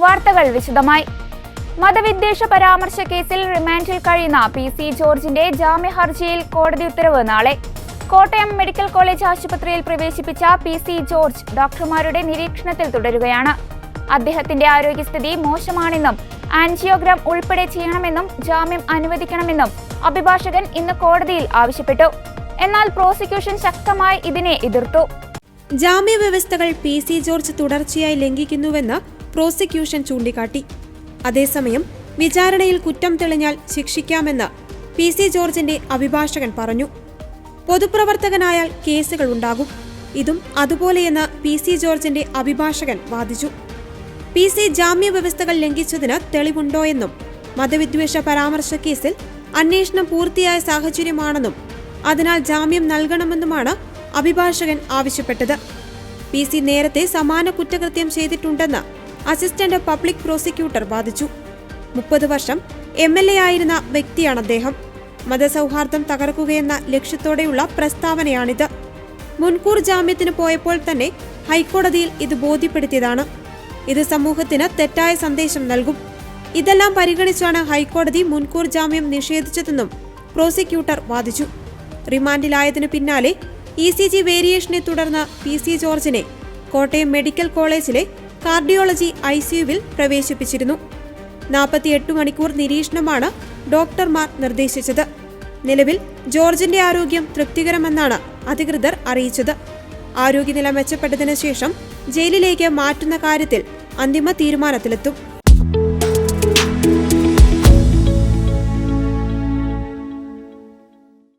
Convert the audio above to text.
വാർത്തകൾ വിശദമായി. മതവിദ്വേഷ പരാമർശ കേസിൽ റിമാൻഡിൽ കഴിയുന്ന PC ജോർജിന്റെ ജാമ്യ ഹർജിയിൽ കോടതി ഉത്തരവ് നാളെ. കോട്ടയം മെഡിക്കൽ കോളേജ് ആശുപത്രിയിൽ പ്രവേശിപ്പിച്ച PC ജോർജ് ഡോക്ടർമാരുടെ നിരീക്ഷണത്തിൽ തുടരുകയാണ്. അദ്ദേഹത്തിന്റെ ആരോഗ്യസ്ഥിതി മോശമാണെന്നും ആൻജിയോഗ്രാം ഉൾപ്പെടെ ചെയ്യണമെന്നും ജാമ്യം അനുവദിക്കണമെന്നും അഭിഭാഷകൻ ഇന്ന് കോടതിയിൽ ആവശ്യപ്പെട്ടു. എന്നാൽ പ്രോസിക്യൂഷൻ ശക്തമായി ഇതിനെ എതിർത്തു. ജാമ്യ വ്യവസ്ഥകൾ PC ജോർജ് തുടർച്ചയായി ലംഘിക്കുന്നുവെന്ന് പ്രോസിക്യൂഷൻ ചൂണ്ടിക്കാട്ടി. അതേസമയം വിചാരണയിൽ കുറ്റം തെളിഞ്ഞാൽ ശിക്ഷിക്കാമെന്ന് PC ജോർജിന്റെ അഭിഭാഷകൻ പറഞ്ഞു. പൊതുപ്രവർത്തകനായാൽ കേസുകൾ ഉണ്ടാകും, ഇതും അതുപോലെയെന്ന് PC ജോർജിന്റെ അഭിഭാഷകൻ വാദിച്ചു. PC ജാമ്യ വ്യവസ്ഥകൾ ലംഘിച്ചതിന് തെളിവുണ്ടോയെന്നും മതവിദ്വേഷ പരാമർശ കേസിൽ അന്വേഷണം പൂർത്തിയായ സാഹചര്യമാണെന്നും അതിനാൽ ജാമ്യം നൽകണമെന്നുമാണ് അഭിഭാഷകൻ ആവശ്യപ്പെട്ടത്. PC നേരത്തെ സമാന കുറ്റകൃത്യം ചെയ്തിട്ടുണ്ടെന്ന് അസിസ്റ്റന്റ് പബ്ലിക് പ്രോസിക്യൂട്ടർ വാദിച്ചു. 30 വർഷം MLA ആയിരുന്ന വ്യക്തിയാണ് അദ്ദേഹം. മതസൗഹാർദ്ദം തകർക്കുകയെന്ന ലക്ഷ്യത്തോടെയുള്ള പ്രസ്താവനയാണിത്. മുൻകൂർ ജാമ്യത്തിന് പോയപ്പോൾ തന്നെ ഹൈക്കോടതിയിൽ ഇത് ബോധ്യപ്പെടുത്തിയതാണ്. ഇത് സമൂഹത്തിന് തെറ്റായ സന്ദേശം നൽകും. ഇതെല്ലാം പരിഗണിച്ചാണ് ഹൈക്കോടതി മുൻകൂർ ജാമ്യം നിഷേധിച്ചതെന്നും പ്രോസിക്യൂട്ടർ വാദിച്ചു. റിമാൻഡിലായതിനു പിന്നാലെ ECG വേരിയേഷനെ തുടർന്ന് PC ജോർജിനെ കോട്ടയം മെഡിക്കൽ കോളേജിലെ കാർഡിയോളജി ICUവിൽ പ്രവേശിപ്പിച്ചിരുന്നു. 48 മണിക്കൂർ നിരീക്ഷണമാണ് ഡോക്ടർമാർ നിർദ്ദേശിച്ചത്. നിലവിൽ ജോർജിന്റെ ആരോഗ്യം തൃപ്തികരമെന്നാണ് അധികൃതർ അറിയിച്ചത്. ആരോഗ്യനില മെച്ചപ്പെട്ടതിനു ശേഷം ജയിലിലേക്ക് മാറ്റുന്ന കാര്യത്തിൽ അന്തിമ തീരുമാനത്തിലെത്തും.